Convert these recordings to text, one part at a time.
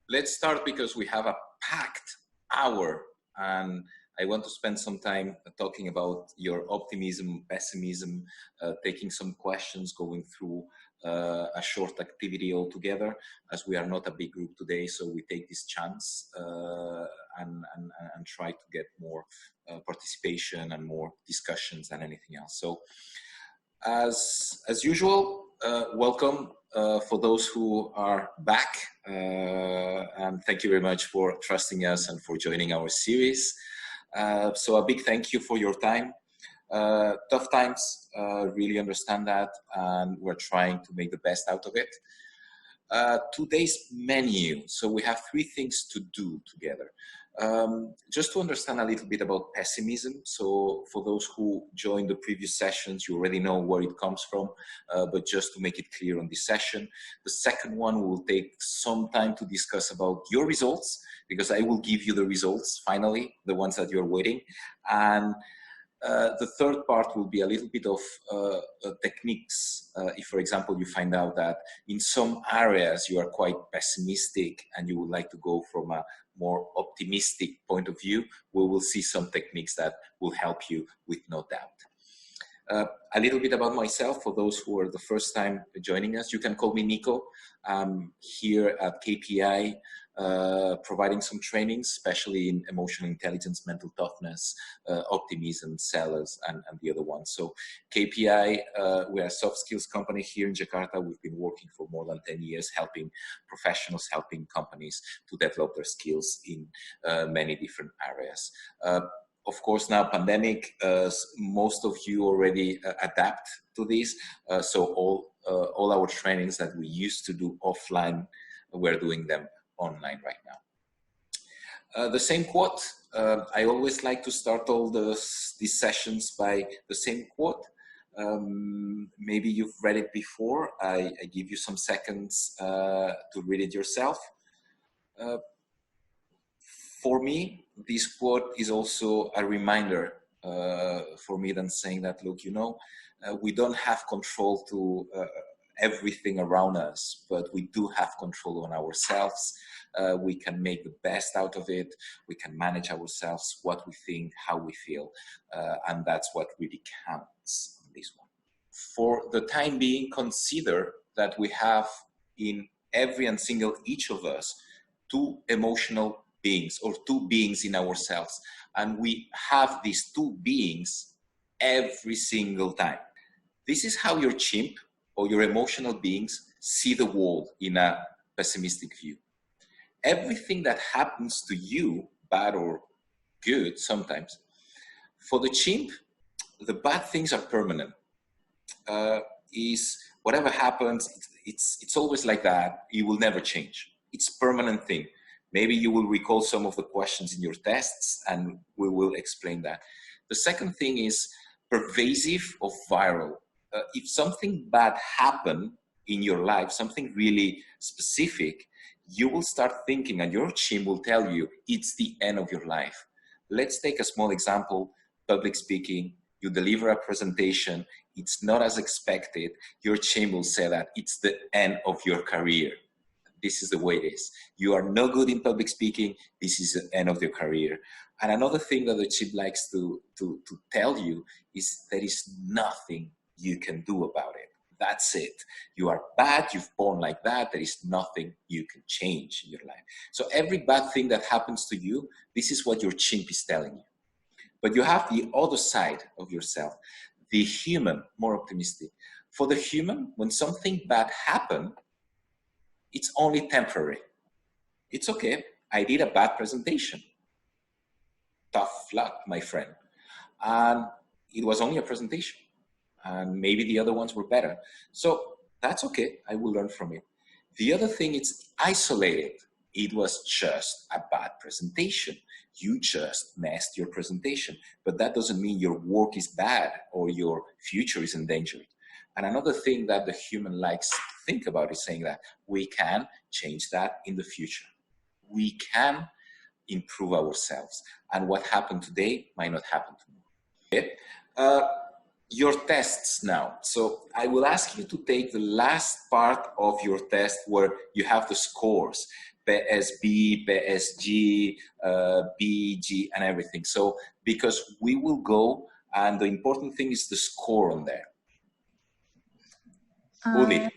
Let's start because we have a packed hour and I want to spend some time talking about your optimism, pessimism, taking some questions, going through a short activity altogether, as we are not a big group today. So we take this chance and try to get more participation and more discussions than anything else. So as usual, welcome for those who are back, and thank you very much for trusting us and for joining our series. So a big thank you for your time. Tough times, really understand that, and we're trying to make the best out of it. Today's menu, so we have 3 things to do together. Just to understand a little bit about pessimism. So for those who joined the previous sessions, you already know where it comes from, but just to make it clear on this session. The second one will take some time to discuss about your results, because I will give you the results finally, the ones that you're waiting. And the third part will be a little bit of techniques. If, for example, you find out that in some areas you are quite pessimistic and you would like to go from a more optimistic point of view, we will see some techniques that will help you with no doubt. A little bit about myself, for those who are the first time joining us, you can call me Nico. I'm here at KPI, providing some trainings, especially in emotional intelligence, mental toughness, optimism, sellers, and the other ones. So KPI, we're a soft skills company here in Jakarta. We've been working for more than 10 years, helping professionals, helping companies to develop their skills in many different areas. Of course, now pandemic, most of you already adapt to this. So all our trainings that we used to do offline, we're doing them online right now. The same quote. I always like to start all these sessions by the same quote. Maybe you've read it before. I give you some seconds to read it yourself. For me, this quote is also a reminder for me than saying that, look, you know, we don't have control to everything around us, but we do have control on ourselves. We can make the best out of it. We can manage ourselves, what we think, how we feel, and that's what really counts on this one. For the time being, consider that we have in every and single each of us 2 emotional beings, or 2 beings in ourselves, and we have these 2 beings every single time. This is how your chimp or your emotional beings see the world in a pessimistic view. Everything that happens to you, bad or good sometimes, for the chimp, the bad things are permanent. Is whatever happens, it's always like that. It will never change. It's a permanent thing. Maybe you will recall some of the questions in your tests, and we will explain that. The second thing is pervasive or viral. If something bad happened in your life, something really specific, you will start thinking, and your chimp will tell you it's the end of your life. Let's take a small example. Public speaking, you deliver a presentation, it's not as expected. Your chimp will say that it's the end of your career. This is the way it is. You are no good in public speaking. This is the end of your career. And another thing that the chimp likes to tell you is there is nothing you can do about it. That's it. You are bad. You've born like that. There is nothing you can change in your life. So every bad thing that happens to you, this is what your chimp is telling you. But you have the other side of yourself, the human, more optimistic. For the human, when something bad happens, it's only temporary. It's okay. I did a bad presentation. Tough luck, my friend. And it was only a presentation. And maybe the other ones were better. So that's okay. I will learn from it. The other thing is isolated. It was just a bad presentation. You just messed your presentation. But that doesn't mean your work is bad or your future is endangered. And another thing that the human likes to think about is saying that we can change that in the future. We can improve ourselves. And what happened today might not happen tomorrow. Okay? Your tests now. So I will ask you to take the last part of your test where you have the scores. PSB, PSG, BG, and everything. So because we will go, and the important thing is the score on there. Uli.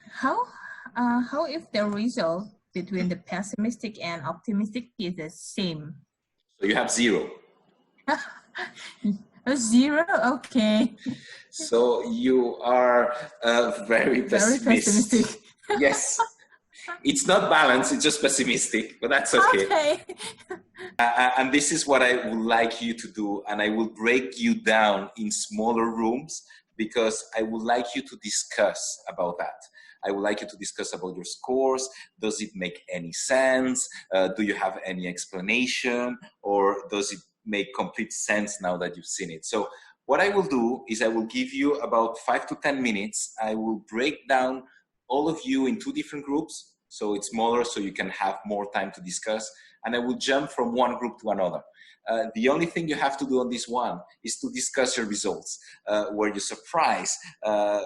How if the result between the pessimistic and optimistic is the same? So you have 0. A 0? Okay. So you are very pessimistic. Yes. It's not balanced, it's just pessimistic, but that's okay. Okay. And this is what I would like you to do. And I will break you down in smaller rooms because I would like you to discuss about that. I would like you to discuss about your scores. Does it make any sense? Do you have any explanation? Or does it make complete sense now that you've seen it? So what I will do is I will give you about 5 to 10 minutes. I will break down all of you in 2 different groups. So it's smaller so you can have more time to discuss. And I will jump from one group to another. The only thing you have to do on this one is to discuss your results. Were you surprised?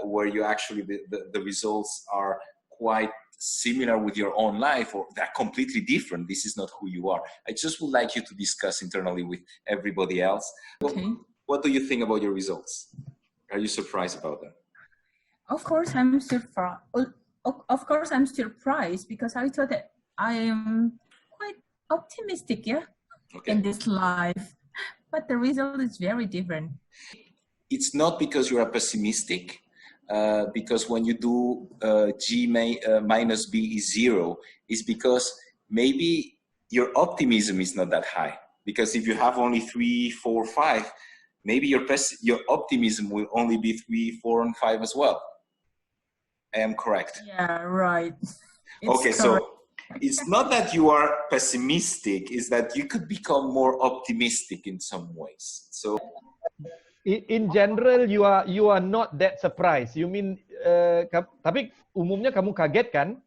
Were you actually, the results are quite similar with your own life, or they're completely different? This is not who you are. I just would like you to discuss internally with everybody else. Okay. What do you think about your results? Are you surprised about them? Of course, I'm surprised. Of course, I'm surprised because I thought that I am quite optimistic, in this life. But the result is very different. It's not because you are pessimistic, because when you do G minus B is 0, it's because maybe your optimism is not that high. Because if you have only 3, 4, 5, maybe your optimism will only be 3, 4, and 5 as well. I am correct. Yeah, right. Okay, so it's not that you are pessimistic, it's that you could become more optimistic in some ways. So in general you are not that surprised. You mean tapi umumnya kamu kaget kan?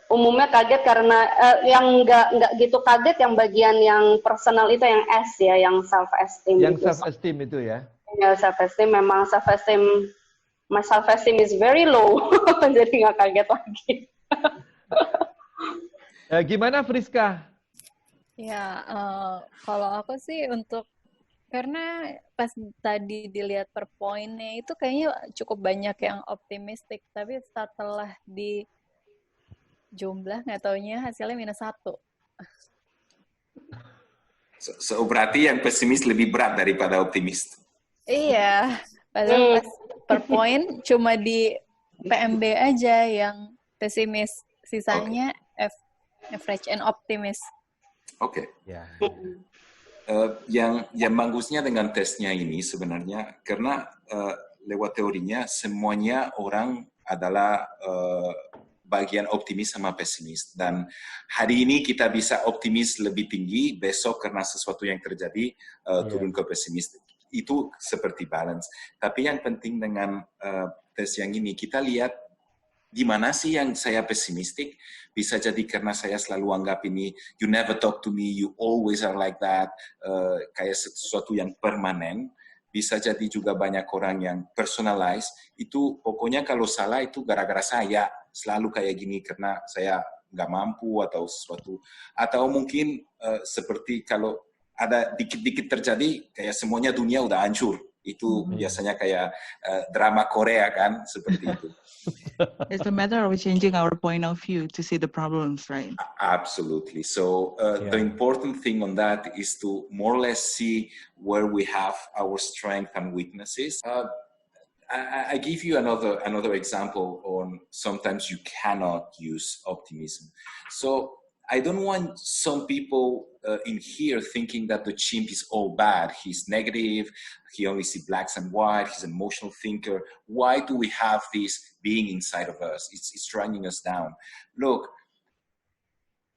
Umumnya kaget karena yang nggak gitu kaget yang bagian yang personal itu yang S ya, yang self esteem. Yang self esteem itu ya. Ya, self esteem memang my self esteem is very low. Jadi nggak kaget lagi. Gimana Friska? Ya, kalau aku sih karena pas tadi dilihat per poinnya itu kayaknya cukup banyak yang optimistik, tapi setelah di jumlah nggak taunya hasilnya -1. So berarti yang pesimis lebih berat daripada optimis. Iya, padahal pas per poin cuma di PMB aja yang pesimis, sisanya average and optimist. Oke. Yang bagusnya dengan tesnya ini sebenarnya karena lewat teorinya semuanya orang adalah bagian optimis sama pesimis, dan hari ini kita bisa optimis lebih tinggi, besok karena sesuatu yang terjadi turun ke pesimis. Itu seperti balance. Tapi yang penting dengan tes yang ini kita lihat di mana sih yang saya pesimistik. Bisa jadi karena saya selalu anggap ini you never talk to me, you always are like that, kayak sesuatu yang permanen. Bisa jadi juga banyak orang yang personalize, itu pokoknya kalau salah itu gara-gara saya selalu kayak gini karena saya nggak mampu atau sesuatu. Atau mungkin seperti kalau ada dikit-dikit terjadi, kayak semuanya dunia udah hancur. Itu biasanya kayak drama Korea kan, seperti itu. It's a matter of changing our point of view to see the problems, right? Absolutely. So the important thing on that is to more or less see where we have our strengths and weaknesses. I give you another example on sometimes you cannot use optimism. So I don't want some people in here thinking that the chimp is all bad. He's negative. He only sees blacks and white. He's an emotional thinker. Why do we have this being inside of us? It's dragging us down. Look,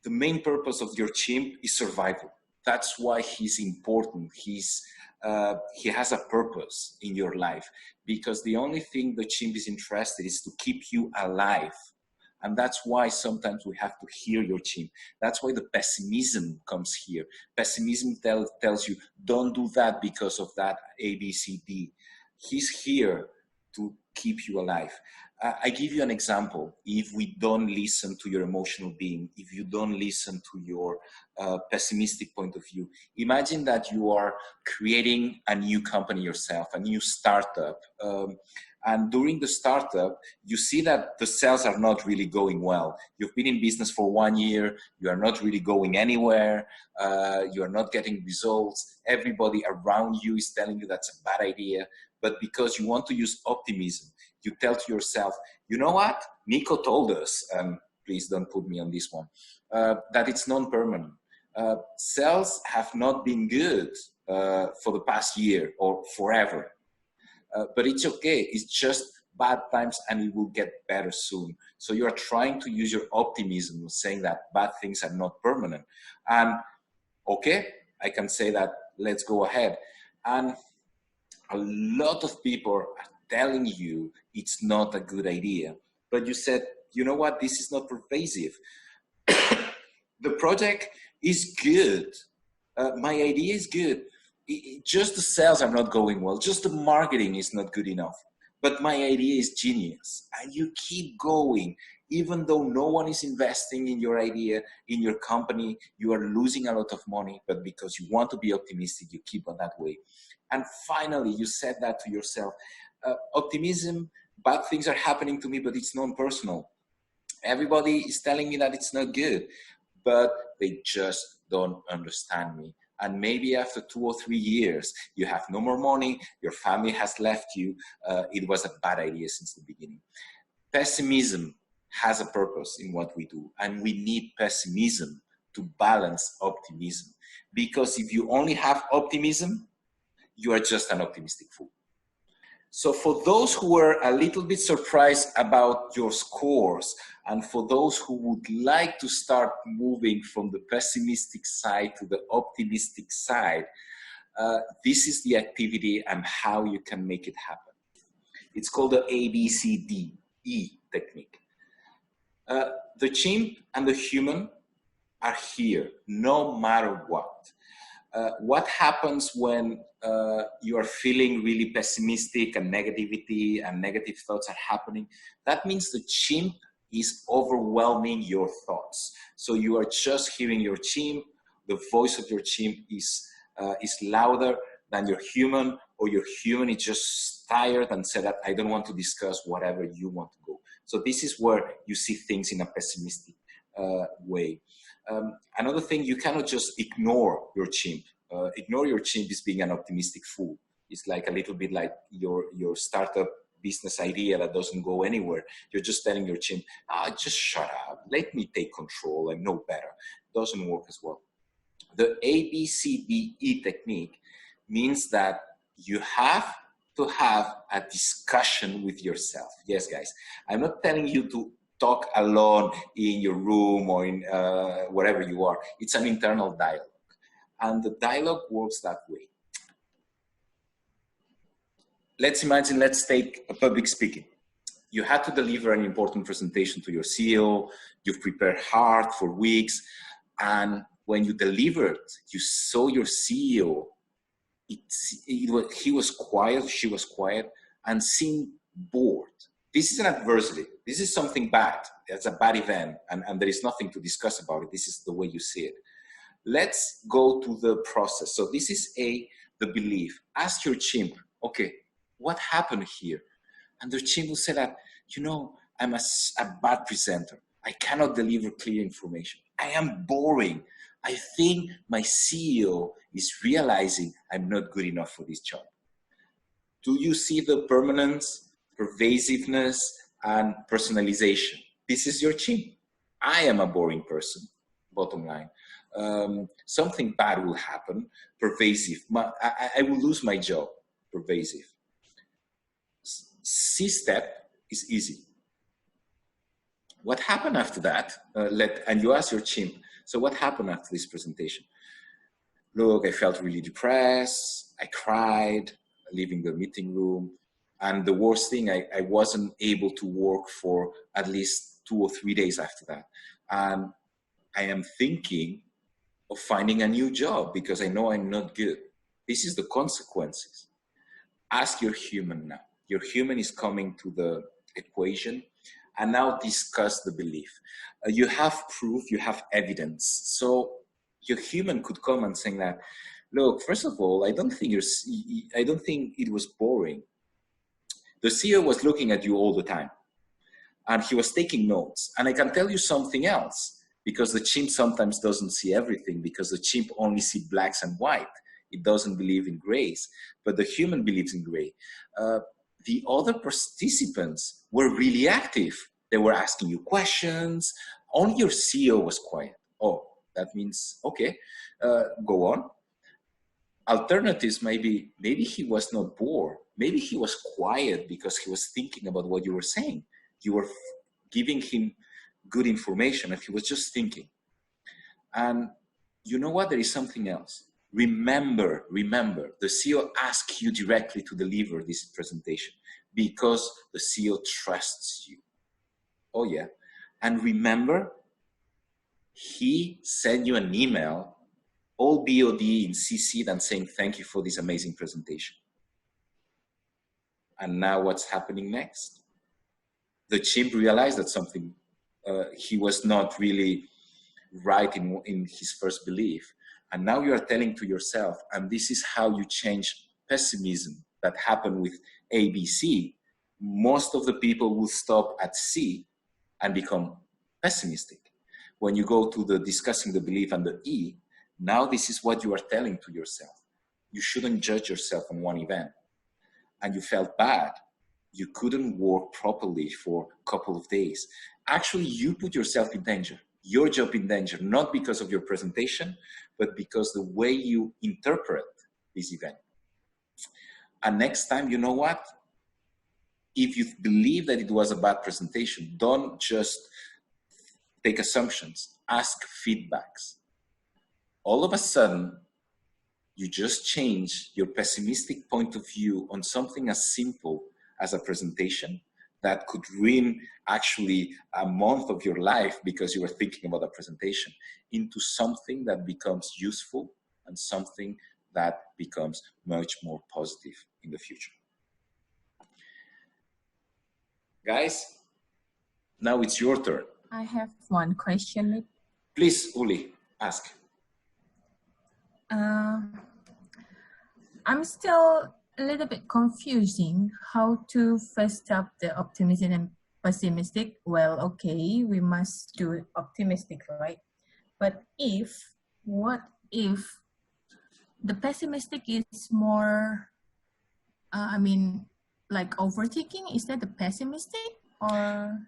the main purpose of your chimp is survival. That's why he's important. He has a purpose in your life, because the only thing the chimp is interested in is to keep you alive. And that's why sometimes we have to hear your chimp. That's why the pessimism comes here. Pessimism tells you, don't do that because of that A, B, C, D. He's here to keep you alive. I give you an example. If we don't listen to your emotional being, if you don't listen to your pessimistic point of view, imagine that you are creating a new company yourself, a new startup. And during the startup, you see that the sales are not really going well. You've been in business for 1 year. You are not really going anywhere. You are not getting results. Everybody around you is telling you that's a bad idea. But because you want to use optimism, you tell to yourself, you know what? Nico told us, and please don't put me on this one, that it's non-permanent. Sales have not been good for the past year or forever. But it's okay. It's just bad times and it will get better soon. So you are trying to use your optimism, saying that bad things are not permanent. And okay, I can say that, let's go ahead. And a lot of people are telling you it's not a good idea. But you said, you know what, this is not pervasive. The project is good. My idea is good. Just the sales are not going well. Just the marketing is not good enough. But my idea is genius. And you keep going. Even though no one is investing in your idea, in your company, you are losing a lot of money. But because you want to be optimistic, you keep on that way. And finally, you said that to yourself. Optimism, bad things are happening to me, but it's non-personal. Everybody is telling me that it's not good, but they just don't understand me. And maybe after 2 or 3 years, you have no more money, your family has left you. It was a bad idea since the beginning. Pessimism has a purpose in what we do, and we need pessimism to balance optimism. Because if you only have optimism, you are just an optimistic fool. So for those who were a little bit surprised about your scores, and for those who would like to start moving from the pessimistic side to the optimistic side, this is the activity and how you can make it happen. It's called the ABCDE technique. The chimp and the human are here, no matter what. What happens when you are feeling really pessimistic and negativity and negative thoughts are happening? That means the chimp is overwhelming your thoughts. So you are just hearing your chimp. The voice of your chimp is louder than your human, or your human is just tired and said that I don't want to discuss whatever you want to go. So this is where you see things in a pessimistic way. Another thing, you cannot just ignore your chimp. Ignore your chimp is being an optimistic fool. It's like a little bit like your startup business idea that doesn't go anywhere. You're just telling your chimp, just shut up. Let me take control. I know better. Doesn't work as well. The ABCDE technique means that you have to have a discussion with yourself. Yes, guys. I'm not telling you to talk alone in your room or in wherever you are. It's an internal dialogue. And the dialogue works that way. Let's take a public speaking. You had to deliver an important presentation to your CEO. You've prepared hard for weeks. And when you delivered, you saw your CEO. He was quiet, she was quiet, and seemed bored. This is an adversity. This is something bad. It's a bad event, and there is nothing to discuss about it. This is the way you see it. Let's go to the process. So this is the belief. Ask your chimp, okay, what happened here? And the chimp will say that, I'm a bad presenter. I cannot deliver clear information. I am boring. I think my CEO is realizing I'm not good enough for this job. Do you see the permanence, pervasiveness, and personalization? This is your chimp. I am a boring person, bottom line. Something bad will happen, pervasive. I will lose my job, pervasive. C step is easy. What happened after that? And you ask your chimp, so what happened after this presentation? Look, I felt really depressed. I cried, leaving the meeting room. And the worst thing, I wasn't able to work for at least 2 or 3 days after that. And I am thinking of finding a new job because I know I'm not good. This is the consequences. Ask your human now. Your human is coming to the equation, and now discuss the belief. You have proof, you have evidence. So your human could come and say that, look, first of all, I don't think it was boring. The CEO was looking at you all the time, and he was taking notes. And I can tell you something else, because the chimp sometimes doesn't see everything, because the chimp only sees blacks and white. It doesn't believe in grays, but the human believes in gray. The other participants were really active. They were asking you questions. Only your CEO was quiet. Oh, that means, okay, go on. Alternatives, maybe he was not bored. Maybe he was quiet because he was thinking about what you were saying. You were giving him good information and he was just thinking. And you know what? There is something else. Remember, the CEO asked you directly to deliver this presentation because the CEO trusts you. Oh yeah. And remember, he sent you an email, all BOD in CC, and saying, thank you for this amazing presentation. And now what's happening next? The chimp realized that something, he was not really right in his first belief. And now you are telling to yourself, and this is how you change pessimism that happened with ABC. Most of the people will stop at C and become pessimistic. When you go to the discussing the belief and the E, now this is what you are telling to yourself. You shouldn't judge yourself on one event. And you felt bad. You couldn't work properly for a couple of days. Actually, you put yourself in danger. Your job in danger, not because of your presentation, but because the way you interpret this event. And next time, you know what? If you believe that it was a bad presentation, don't just take assumptions, ask feedbacks. All of a sudden, you just change your pessimistic point of view on something as simple as a presentation that could ruin actually a month of your life because you were thinking about a presentation, into something that becomes useful and something that becomes much more positive in the future. Guys, now it's your turn. I have one question. Please, Uli, ask. I'm still a little bit confusing how to first up the optimism and pessimistic. Well, okay, we must do it optimistic, right? But what if the pessimistic is more, like overthinking? Is that the pessimistic or?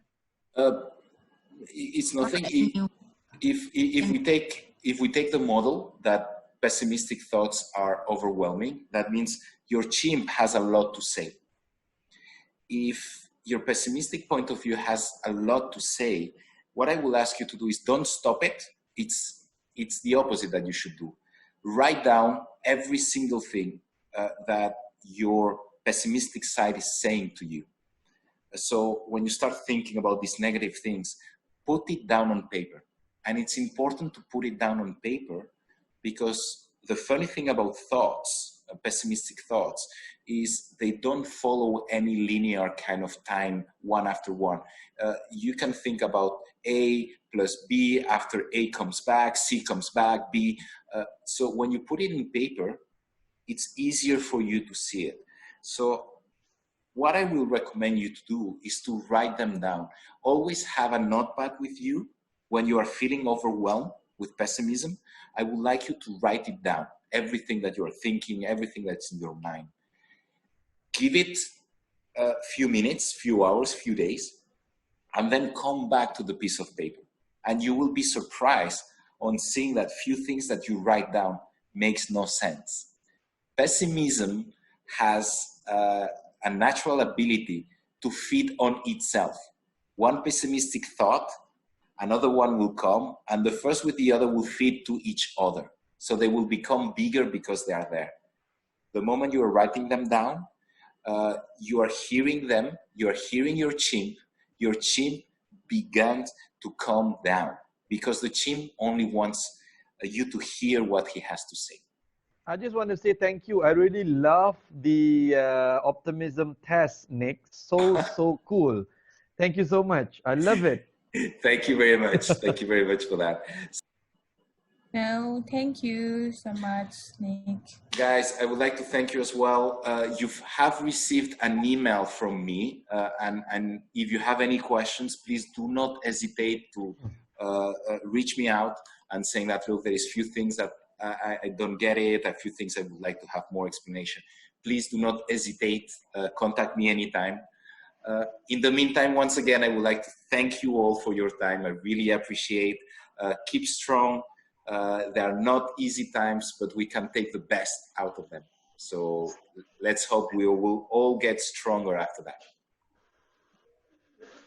It's nothing. If we take the model that pessimistic thoughts are overwhelming, that means your chimp has a lot to say. If your pessimistic point of view has a lot to say, what I will ask you to do is don't stop it. It's the opposite that you should do. Write down every single thing that your pessimistic side is saying to you. So when you start thinking about these negative things, put it down on paper. And it's important to put it down on paper because the funny thing about thoughts, pessimistic thoughts, is they don't follow any linear kind of time, one after one. You can think about A plus B, after A comes back, C comes back, B. So when you put it in paper, it's easier for you to see it. So what I will recommend you to do is to write them down. Always have a notepad with you when you are feeling overwhelmed with pessimism. I would like you to write it down, everything that you're thinking, everything that's in your mind. Give it a few minutes, few hours, few days, and then come back to the piece of paper. And you will be surprised on seeing that few things that you write down makes no sense. Pessimism has a natural ability to feed on itself. One pessimistic thought, another one will come, and the first with the other will feed to each other. So they will become bigger because they are there. The moment you are writing them down, you are hearing them, you are hearing your chimp began to calm down because the chimp only wants you to hear what he has to say. I just want to say thank you. I really love the optimism test, Nick. So cool. Thank you so much. I love it. Thank you very much. Thank you very much for that. No, thank you so much, Nick. Guys, I would like to thank you as well. You have received an email from me, and if you have any questions, please do not hesitate to reach me out and saying that, look, there is few things that I don't get it, a few things I would like to have more explanation. Please do not hesitate, contact me anytime. In the meantime, once again, I would like to thank you all for your time. I really appreciate. Keep strong. They are not easy times, but we can take the best out of them. So let's hope we will all get stronger after that.